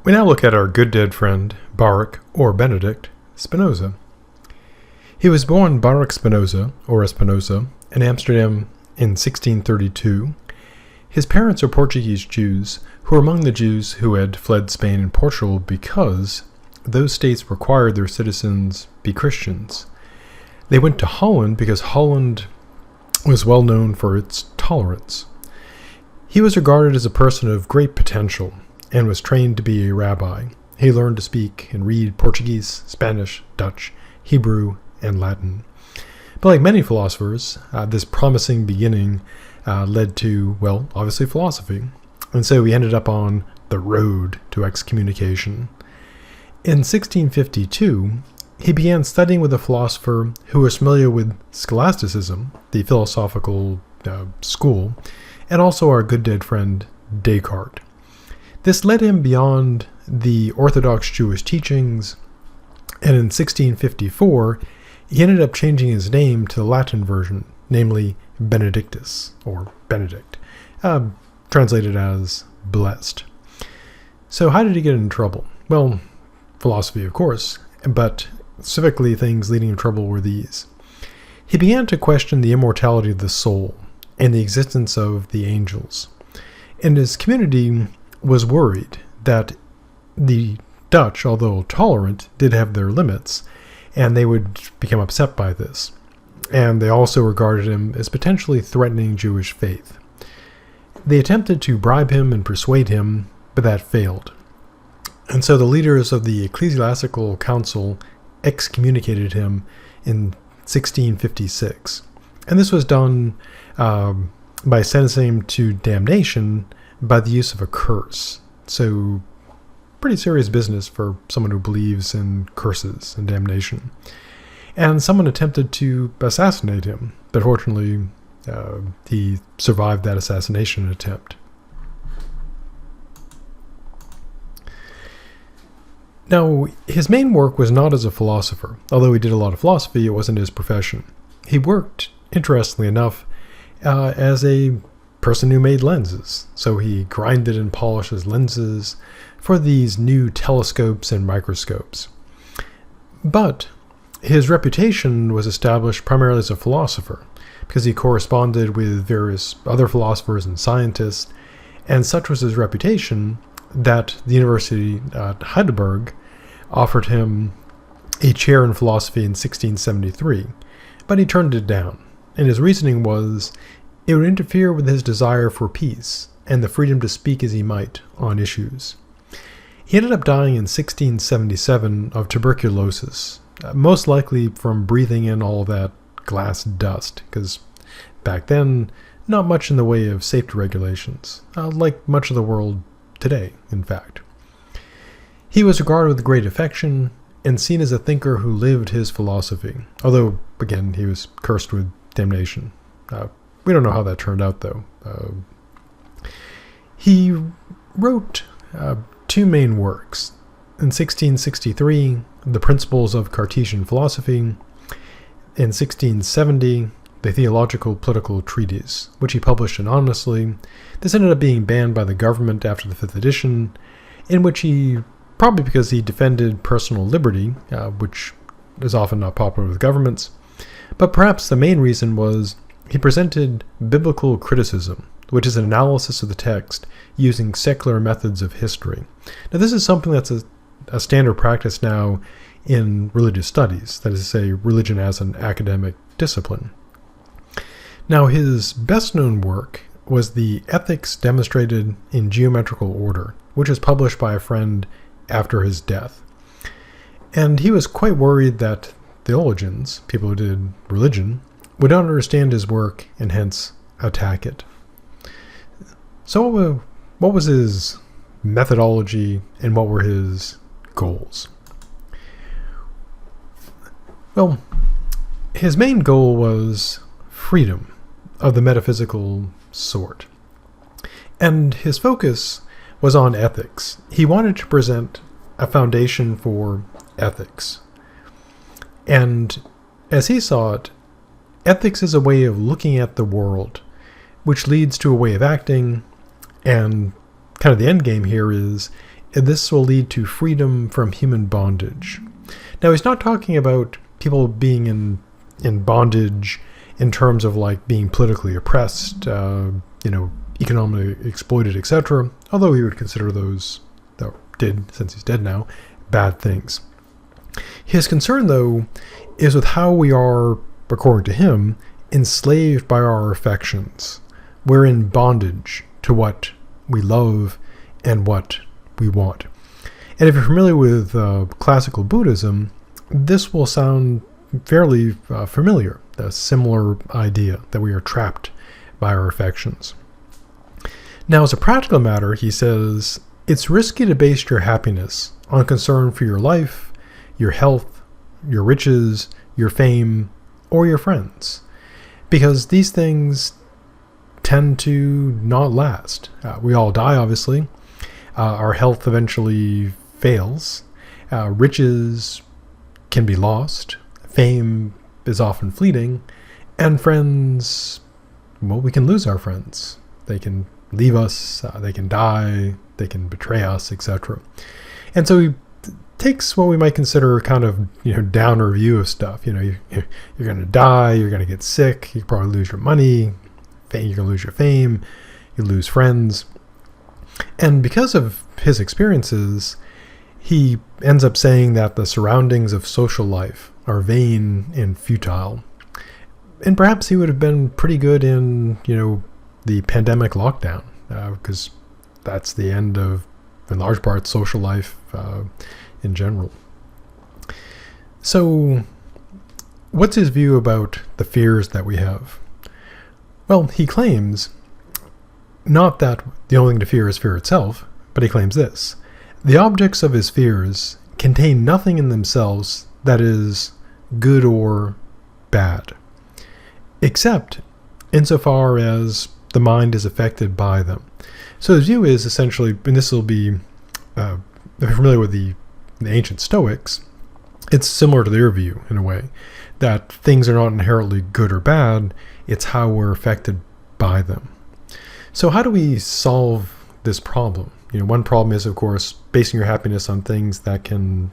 We now look at our good dead friend, Baruch, or Benedict, Spinoza. He was born Baruch Spinoza, or Espinosa, in Amsterdam in 1632. His parents are Portuguese Jews, who were among the Jews who had fled Spain and Portugal because those states required their citizens be Christians. They went to Holland because Holland was well known for its tolerance. He was regarded as a person of great potential and was trained to be a rabbi. He learned to speak and read Portuguese, Spanish, Dutch, Hebrew, and Latin. But like many philosophers, this promising beginning led to, well, obviously philosophy. And so he ended up on the road to excommunication. In 1652, he began studying with a philosopher who was familiar with scholasticism, the philosophical school, and also our good dead friend Descartes. This led him beyond the Orthodox Jewish teachings, and in 1654, he ended up changing his name to the Latin version, namely Benedictus, or Benedict, translated as blessed. So how did he get in trouble? Well, philosophy, of course, but specifically things leading him trouble were these. He began to question the immortality of the soul and the existence of the angels, and his community was worried that the Dutch, although tolerant, did have their limits, and they would become upset by this. And they also regarded him as potentially threatening Jewish faith. They attempted to bribe him and persuade him, but that failed. And so the leaders of the Ecclesiastical Council excommunicated him in 1656. And this was done by sentencing him to damnation by the use of a curse. So pretty serious business for someone who believes in curses and damnation. And someone attempted to assassinate him, but fortunately he survived that assassination attempt. Now, his main work was not as a philosopher. Although he did a lot of philosophy, it wasn't his profession. He worked, interestingly enough, as a person who made lenses. So he grinded and polished his lenses for these new telescopes and microscopes. But his reputation was established primarily as a philosopher, because he corresponded with various other philosophers and scientists, and such was his reputation that the University at Heidelberg offered him a chair in philosophy in 1673, but he turned it down, and his reasoning was it would interfere with his desire for peace and the freedom to speak as he might on issues. He ended up dying in 1677 of tuberculosis, most likely from breathing in all that glass dust, because back then, not much in the way of safety regulations, like much of the world today, in fact. He was regarded with great affection and seen as a thinker who lived his philosophy, although, again, he was cursed with damnation. We don't know how that turned out, though. He wrote two main works. In 1663, The Principles of Cartesian Philosophy. In 1670, The Theological Political Treatise, which he published anonymously. This ended up being banned by the government after the 5th edition, in which he, probably because he defended personal liberty, which is often not popular with governments, but perhaps the main reason was he presented biblical criticism, which is an analysis of the text using secular methods of history. Now, this is something that's a standard practice now in religious studies, that is to say, religion as an academic discipline. Now, his best-known work was the Ethics Demonstrated in Geometrical Order, which was published by a friend after his death. And he was quite worried that theologians, people who did religion, would not understand his work and hence attack it. So what was his methodology and what were his goals? Well, his main goal was freedom of the metaphysical sort. And his focus was on ethics. He wanted to present a foundation for ethics. And as he saw it, ethics is a way of looking at the world, which leads to a way of acting, and kind of the end game here is and this will lead to freedom from human bondage. Now, he's not talking about people being in bondage in terms of like being politically oppressed, economically exploited, etc. Although he would consider those, since he's dead now, bad things. His concern, though, is with how we are, according to him, enslaved by our affections. We're in bondage to what we love and what we want. And if you're familiar with classical Buddhism, this will sound fairly familiar, a similar idea that we are trapped by our affections. Now, as a practical matter, he says, it's risky to base your happiness on concern for your life, your health, your riches, your fame, or your friends, because these things tend to not last. We all die, obviously. Our health eventually fails. Riches can be lost. Fame is often fleeting. And friends, well, we can lose our friends. They can leave us, they can die, they can betray us, etc. And so he takes what we might consider kind of, downer view of stuff. You're going to die, you're going to get sick, you probably lose your money, you're going to lose your fame, you lose friends. And because of his experiences, he ends up saying that the surroundings of social life are vain and futile. And perhaps he would have been pretty good in, the pandemic lockdown, because that's the end of, in large part, social life in general. So, what's his view about the fears that we have? Well, he claims not that the only thing to fear is fear itself, but he claims this: the objects of his fears contain nothing in themselves that is good or bad, except insofar as the mind is affected by them. So his view is essentially, and this will be, if you're familiar with the ancient Stoics, it's similar to their view in a way, that things are not inherently good or bad, it's how we're affected by them. So how do we solve this problem? One problem is, of course, basing your happiness on things that can,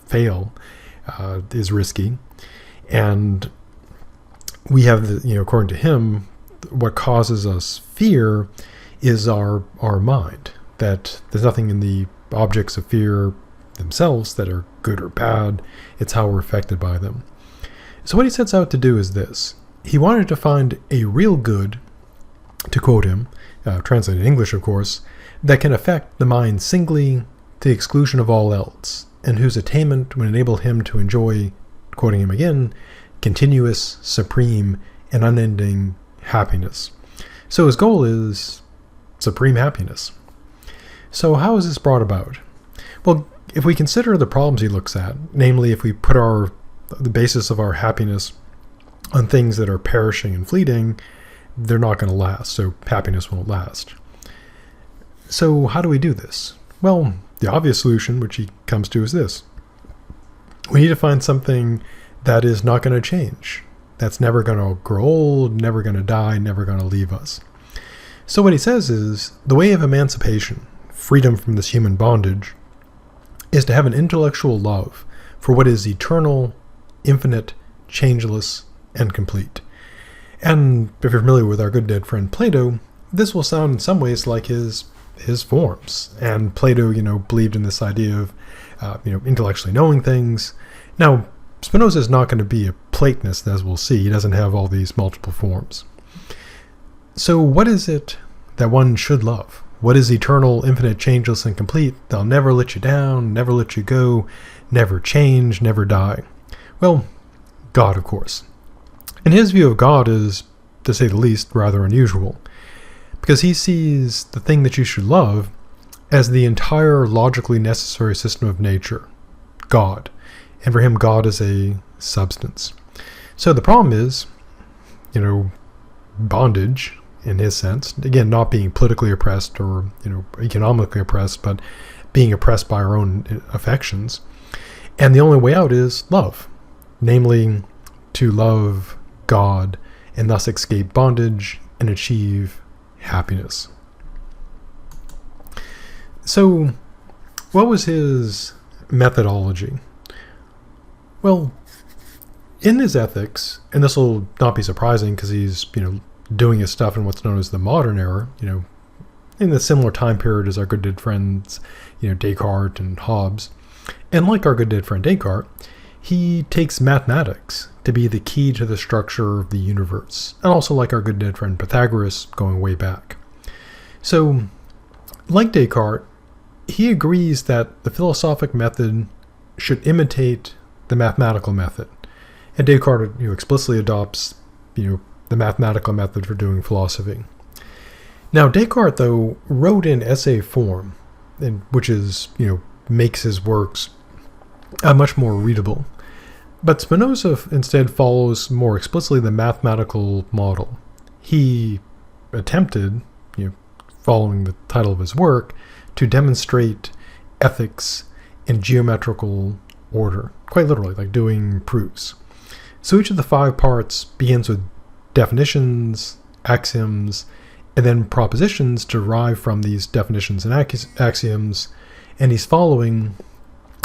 fail is risky. And we have, according to him, what causes us fear is our mind, that there's nothing in the objects of fear themselves that are good or bad, it's how we're affected by them. So what he sets out to do is this: he wanted to find a real good, to quote him, translated in English of course, that can affect the mind singly to the exclusion of all else, and whose attainment would enable him to enjoy, quoting him again, continuous, supreme, and unending happiness. So his goal is supreme happiness. So how is this brought about? Well, if we consider the problems he looks at, namely if we put the basis of our happiness on things that are perishing and fleeting, they're not going to last, so happiness won't last. So how do we do this? Well, the obvious solution, which he comes to, is this: we need to find something that is not going to change, that's never going to grow old, never going to die, never going to leave us. So what he says is, the way of emancipation, freedom from this human bondage, is to have an intellectual love for what is eternal, infinite, changeless, and complete. And if you're familiar with our good dead friend Plato, this will sound in some ways like his forms. And Plato, believed in this idea of, intellectually knowing things. Now, Spinoza is not going to be a Platonist, as we'll see. He doesn't have all these multiple forms. So what is it that one should love? What is eternal, infinite, changeless, and complete? They'll never let you down, never let you go, never change, never die. Well, God, of course. And his view of God is, to say the least, rather unusual, because he sees the thing that you should love as the entire logically necessary system of nature, God. And for him, God is a substance. So the problem is, bondage, in his sense, again, not being politically oppressed or, economically oppressed, but being oppressed by our own affections. And the only way out is love, namely to love God and thus escape bondage and achieve happiness. So, what was his methodology? Well, in his ethics, and this will not be surprising because he's, doing his stuff in what's known as the modern era, in the similar time period as our good dead friends, Descartes and Hobbes. And like our good dead friend Descartes, he takes mathematics to be the key to the structure of the universe, and also like our good dead friend Pythagoras, going way back. So, like Descartes, he agrees that the philosophic method should imitate the mathematical method. And Descartes, explicitly adopts, the mathematical method for doing philosophy. Now, Descartes, though, wrote in essay form, which is, makes his works much more readable. But Spinoza instead follows more explicitly the mathematical model. He attempted, following the title of his work, to demonstrate ethics in geometrical order, quite literally, like doing proofs. So each of the 5 parts begins with definitions, axioms, and then propositions derived from these definitions and axioms, and he's following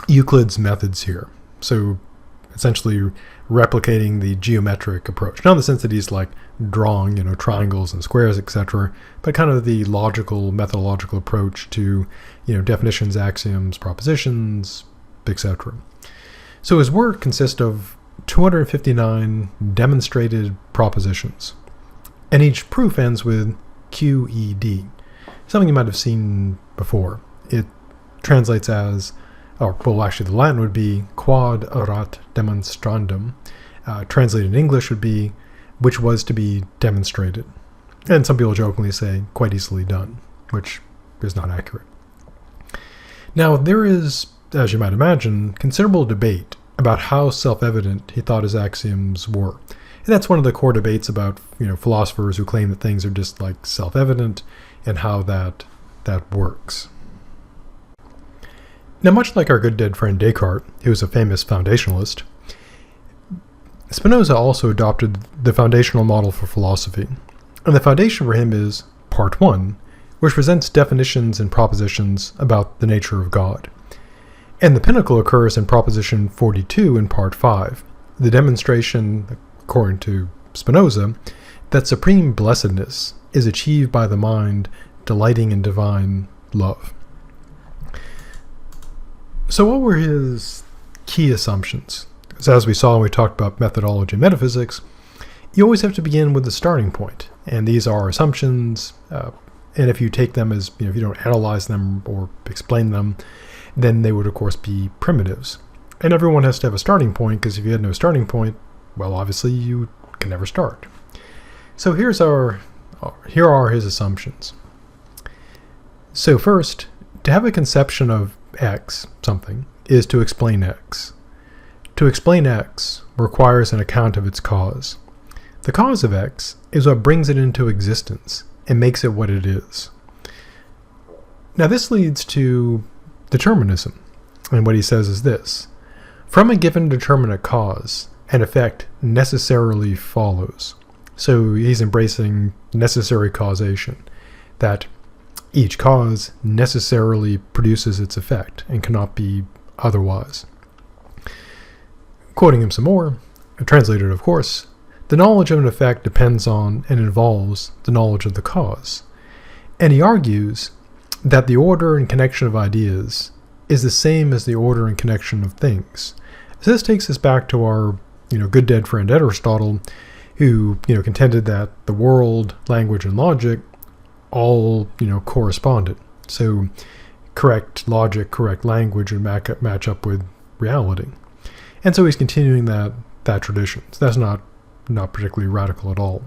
Euclid's methods here. So essentially replicating the geometric approach. Not in the sense that he's like drawing, triangles and squares, etc., but kind of the logical, methodological approach to, definitions, axioms, propositions, etc. So his work consists of 259 demonstrated propositions, and each proof ends with QED, something you might have seen before. It translates as, the Latin would be quod erat demonstrandum. Translated in English would be which was to be demonstrated. And some people jokingly say quite easily done, which is not accurate. Now, there is, as you might imagine, considerable debate about how self-evident he thought his axioms were. And that's one of the core debates about, philosophers who claim that things are just like self-evident and how that works. Now, much like our good dead friend Descartes, who was a famous foundationalist, Spinoza also adopted the foundational model for philosophy. And the foundation for him is Part 1, which presents definitions and propositions about the nature of God. And the pinnacle occurs in Proposition 42 in Part 5, the demonstration, according to Spinoza, that supreme blessedness is achieved by the mind delighting in divine love. So what were his key assumptions? So as we saw when we talked about methodology and metaphysics, you always have to begin with the starting point. And these are assumptions, and if you take them as, if you don't analyze them or explain them, then they would, of course, be primitives. And everyone has to have a starting point, because if you had no starting point, well, obviously you can never start. So here are his assumptions. So first, to have a conception of X, something, is to explain X. To explain X requires an account of its cause. The cause of X is what brings it into existence and makes it what it is. Now this leads to determinism, and what he says is this: from a given determinate cause, an effect necessarily follows. So he's embracing necessary causation, that each cause necessarily produces its effect and cannot be otherwise. Quoting him some more, translated of course, the knowledge of an effect depends on and involves the knowledge of the cause. And he argues that the order and connection of ideas is the same as the order and connection of things. So this takes us back to our, good dead friend Aristotle, who, contended that the world, language, and logic all, corresponded. So correct logic, correct language would match up with reality. And so he's continuing that tradition. So that's not particularly radical at all.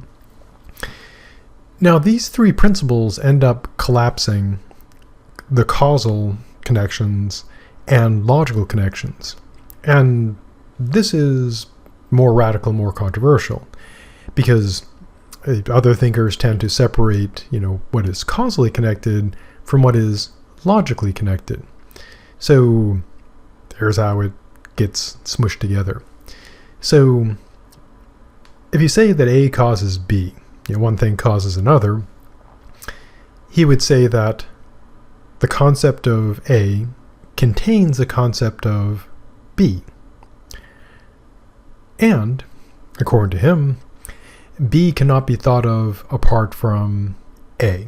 Now, these 3 principles end up collapsing the causal connections and logical connections. And this is more radical, more controversial, because other thinkers tend to separate, what is causally connected from what is logically connected. So here's how it gets smushed together. So if you say that A causes B, one thing causes another, he would say that the concept of A contains the concept of B. And, according to him, B cannot be thought of apart from A.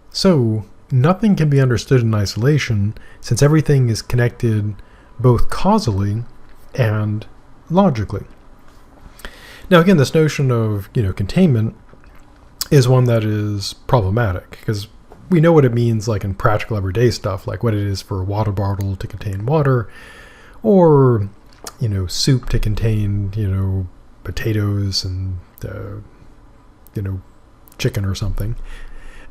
So, nothing can be understood in isolation, since everything is connected both causally and logically. Now again, this notion of containment is one that is problematic, because we know what it means like in practical everyday stuff, like what it is for a water bottle to contain water, or soup to contain potatoes and chicken or something.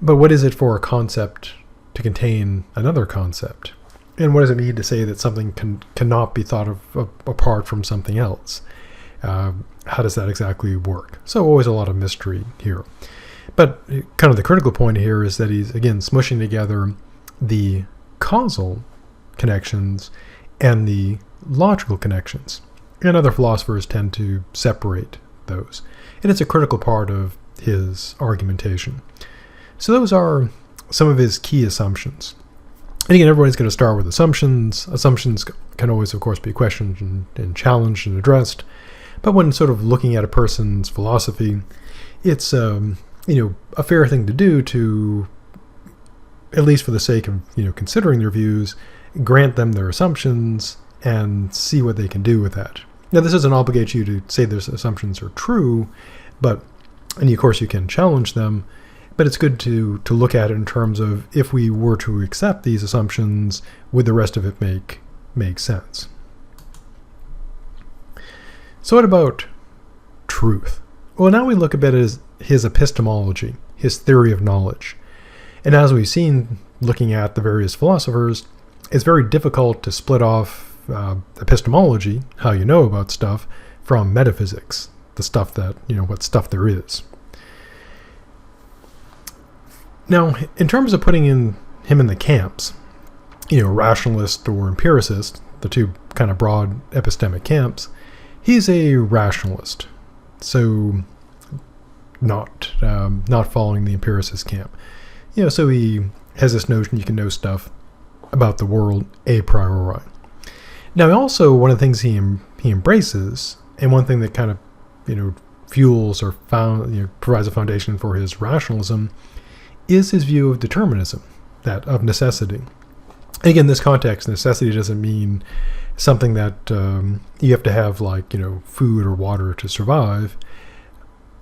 But what is it for a concept to contain another concept? And what does it mean to say that something cannot be thought of apart from something else? How does that exactly work? So always a lot of mystery here. But kind of the critical point here is that he's, again, smushing together the causal connections and the logical connections. And other philosophers tend to separate those. And it's a critical part of his argumentation. So those are some of his key assumptions. And again, everyone's going to start with assumptions. Assumptions can always, of course, be questioned and challenged and addressed. But when sort of looking at a person's philosophy, it's a fair thing to do to, at least for the sake of considering their views, grant them their assumptions and see what they can do with that. Now, this doesn't obligate you to say those assumptions are true, and of course you can challenge them. But it's good to look at it in terms of, if we were to accept these assumptions, would the rest of it make sense? So what about truth? Well, now we look a bit at his epistemology, his theory of knowledge. And as we've seen, looking at the various philosophers, it's very difficult to split off epistemology, how you know about stuff, from metaphysics, the stuff that, what stuff there is. Now, in terms of putting him in the camps, rationalist or empiricist, the two kind of broad epistemic camps, he's a rationalist, so not following the empiricist camp. So he has this notion you can know stuff about the world a priori. Now, also one of the things he embraces, and one thing that kind of fuels or provides a foundation for his rationalism, is his view of determinism, that of necessity. And again, in this context, necessity doesn't mean something that you have to have, like, food or water to survive,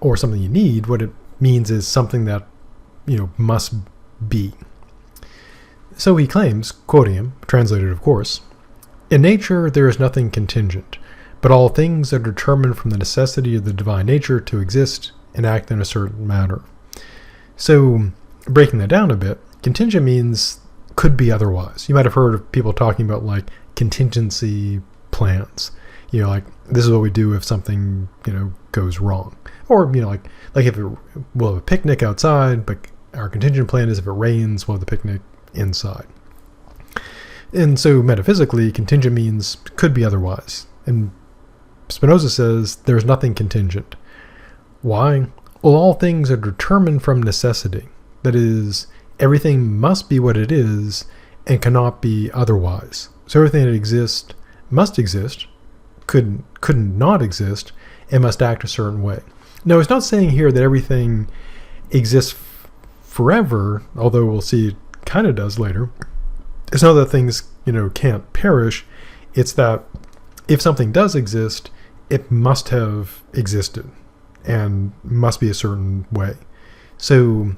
or something you need. What it means is something that, must be. So he claims, quoting him, translated of course, "In nature there is nothing contingent, but all things are determined from the necessity of the divine nature to exist and act in a certain manner." So, breaking that down a bit, contingent means could be otherwise. You might have heard of people talking about like contingency plans. Like, this is what we do if something, goes wrong. Or, like if we'll have a picnic outside, but our contingent plan is if it rains, we'll have the picnic inside. And so metaphysically, contingent means could be otherwise. And Spinoza says there's nothing contingent. Why? Well, all things are determined from necessity. That is, everything must be what it is and cannot be otherwise. So everything that exists must exist, could not exist, and must act a certain way. Now, it's not saying here that everything exists forever, although we'll see it kind of does later. It's not that things, can't perish. It's that if something does exist, it must have existed and must be a certain way. So,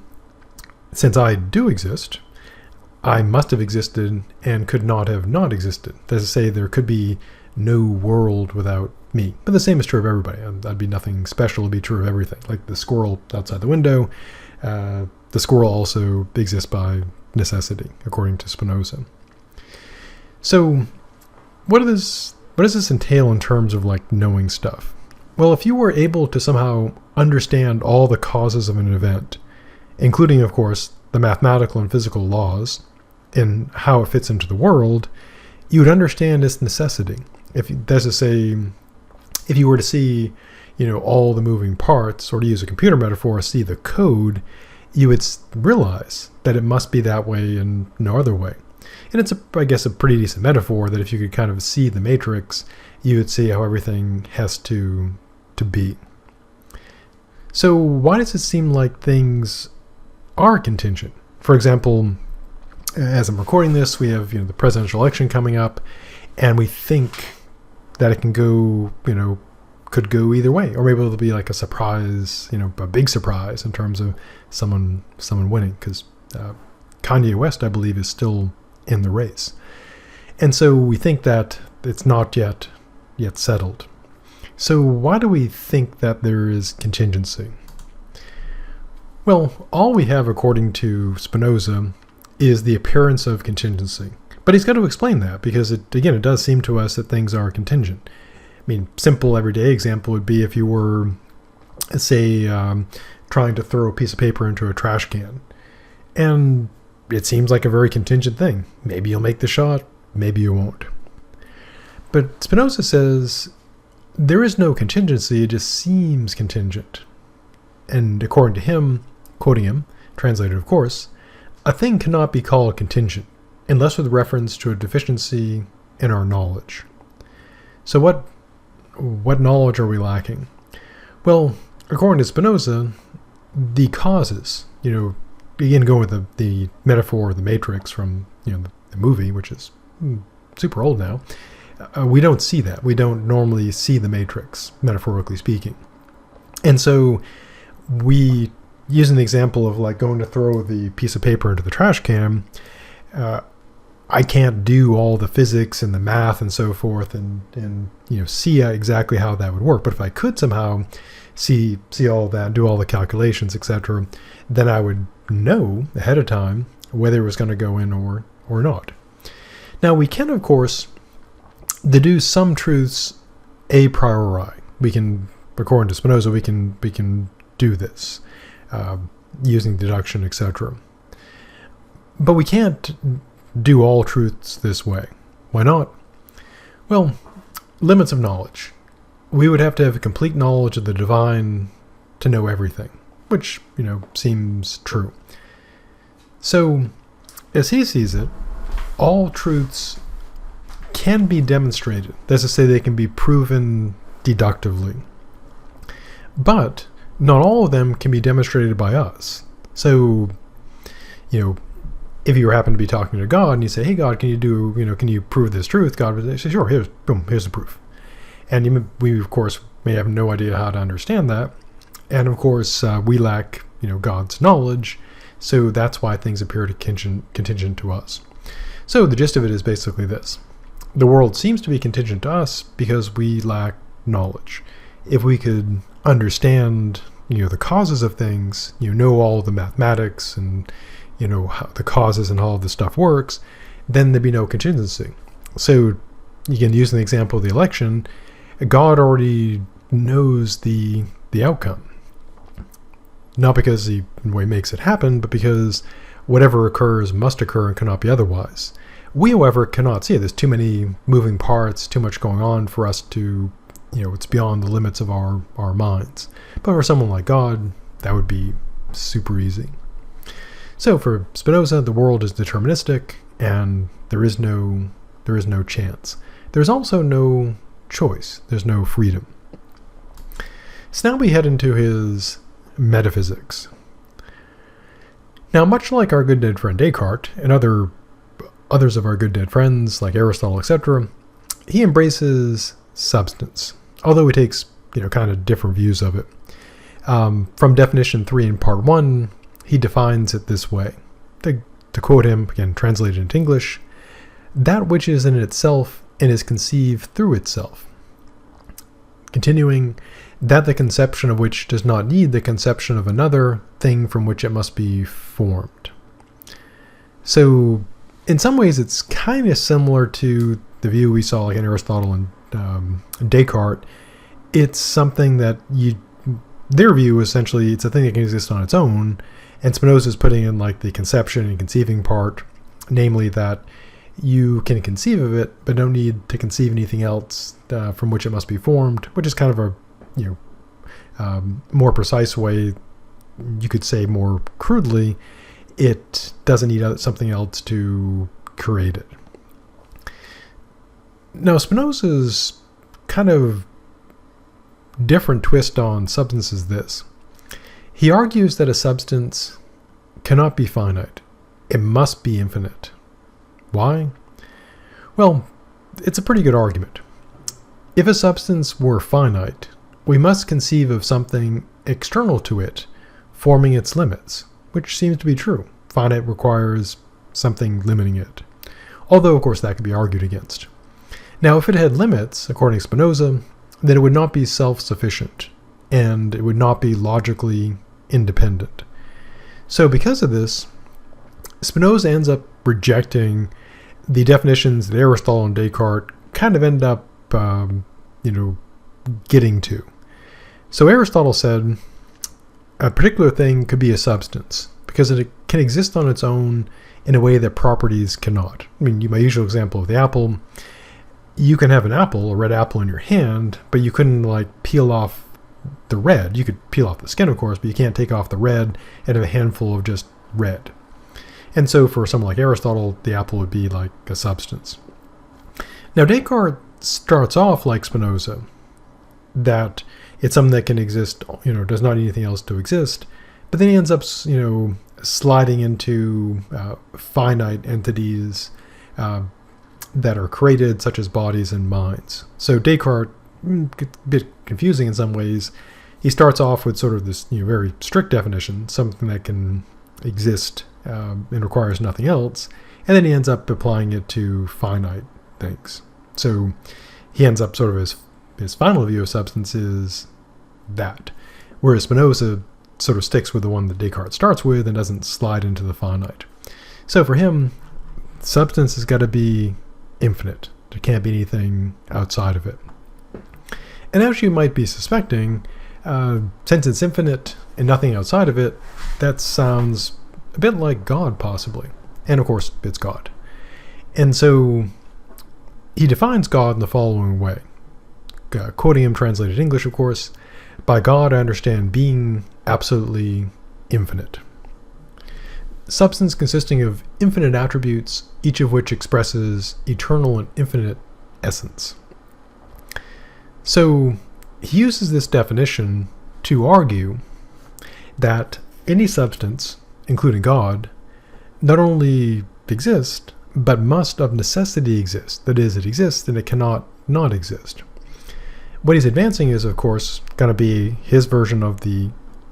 since I do exist, I must have existed and could not have not existed. That is to say, there could be no world without me. But the same is true of everybody. That'd be nothing special to be true of everything. Like the squirrel outside the window, the squirrel also exists by necessity, according to Spinoza. So, what does this entail in terms of like knowing stuff? Well, if you were able to somehow understand all the causes of an event, including, of course, the mathematical and physical laws and how it fits into the world, you would understand its necessity. That's to say, if you were to see, all the moving parts, or to use a computer metaphor, see the code, you would realize that it must be that way and no other way. And it's, I guess, a pretty decent metaphor that if you could kind of see the matrix, you would see how everything has to be. So why does it seem like things are contingent? For example, as I'm recording this, we have the presidential election coming up, and we think that it can go, could go either way, or maybe it'll be like a surprise, a big surprise in terms of someone winning, because Kanye West, I believe, is still in the race. And so we think that it's not yet settled. So why do we think that there is contingency? Well, all we have, according to Spinoza, is the appearance of contingency. But he's got to explain that, because it does seem to us that things are contingent. I mean, simple everyday example would be if you were, say, trying to throw a piece of paper into a trash can. And it seems like a very contingent thing. Maybe you'll make the shot, maybe you won't. But Spinoza says there is no contingency, it just seems contingent. And according to him, quoting him, translated of course, a thing cannot be called contingent unless with reference to a deficiency in our knowledge. So what knowledge are we lacking? Well, according to Spinoza, the causes, begin going with the metaphor of the Matrix from the movie, which is super old now. We don't see that. We don't normally see the Matrix, metaphorically speaking. And so we, using the example of like going to throw the piece of paper into the trash can, I can't do all the physics and the math and so forth and see exactly how that would work. But if I could somehow see all that, do all the calculations, etc., then I would know ahead of time whether it was going to go in or not. Now we can, of course, deduce some truths a priori. We can, according to Spinoza, we can do this using deduction, etc. But we can't do all truths this way. Why not? Well, limits of knowledge. We would have to have a complete knowledge of the divine to know everything, which, seems true. So, as he sees it, all truths can be demonstrated. That's to say, they can be proven deductively. But not all of them can be demonstrated by us. So, if you happen to be talking to God and you say, "Hey God, can you prove this truth?" God would say, "Sure, here's the proof." And we of course may have no idea how to understand that. And of course, we lack, God's knowledge. So that's why things appear contingent to us. So the gist of it is basically this. The world seems to be contingent to us because we lack knowledge. If we could understand, the causes of things, know all the mathematics and, how the causes and all of this stuff works, then there'd be no contingency. So, again, using the example of the election, God already knows the outcome. Not because he makes it happen, but because whatever occurs must occur and cannot be otherwise. We, however, cannot see it. There's too many moving parts, too much going on for us to, it's beyond the limits of our minds. But for someone like God, that would be super easy. So for Spinoza, the world is deterministic, and there is no chance. There's also no choice. There's no freedom. So now we head into his metaphysics. Now, much like our good dead friend Descartes and others of our good dead friends like Aristotle, etc., he embraces substance, although he takes kind of different views of it. From definition 3 in part 1, he defines it this way. To quote him, again translated into English, "That which is in itself and is conceived through itself." Continuing, "That the conception of which does not need the conception of another thing from which it must be formed." So, in some ways, it's kind of similar to the view we saw like in Aristotle and Descartes. It's something that their view, essentially, it's a thing that can exist on its own, and Spinoza is putting in like the conception and conceiving part, namely that you can conceive of it, but don't need to conceive anything else from which it must be formed, which is kind of a more precise way you could say more crudely, it doesn't need something else to create it. Now, Spinoza's kind of different twist on substance is this. He argues that a substance cannot be finite. It must be infinite. Why? Well, it's a pretty good argument. If a substance were finite, we must conceive of something external to it forming its limits, which seems to be true. Finite requires something limiting it. Although, of course, that could be argued against. Now, if it had limits, according to Spinoza, then it would not be self-sufficient, and it would not be logically independent. So because of this, Spinoza ends up rejecting the definitions that Aristotle and Descartes kind of end up, getting to. So Aristotle said a particular thing could be a substance because it can exist on its own in a way that properties cannot. I mean, my usual example of the apple, you can have an apple, a red apple in your hand, but you couldn't peel off the red. You could peel off the skin, of course, but you can't take off the red and have a handful of just red. And so for someone like Aristotle, the apple would be like a substance. Now Descartes starts off like Spinoza, that it's something that can exist, does not need anything else to exist, but then he ends up, sliding into finite entities that are created, such as bodies and minds. So Descartes, a bit confusing in some ways, he starts off with sort of this very strict definition, something that can exist and requires nothing else, and then he ends up applying it to finite things. So he ends up sort of his final view of substance is that, whereas Spinoza sort of sticks with the one that Descartes starts with and doesn't slide into the finite. So for him, substance has got to be infinite. There can't be anything outside of it. And as you might be suspecting, since it's infinite and nothing outside of it, that sounds a bit like God, possibly. And of course, it's God. And so he defines God in the following way. Quoting him translated English, of course, "By God I understand being absolutely infinite. Substance consisting of infinite attributes, each of which expresses eternal and infinite essence." So he uses this definition to argue that any substance, including God, not only exists, but must of necessity exist. That is, it exists and it cannot not exist. What he's advancing is, of course, going to be his version of the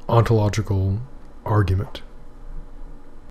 ontological argument.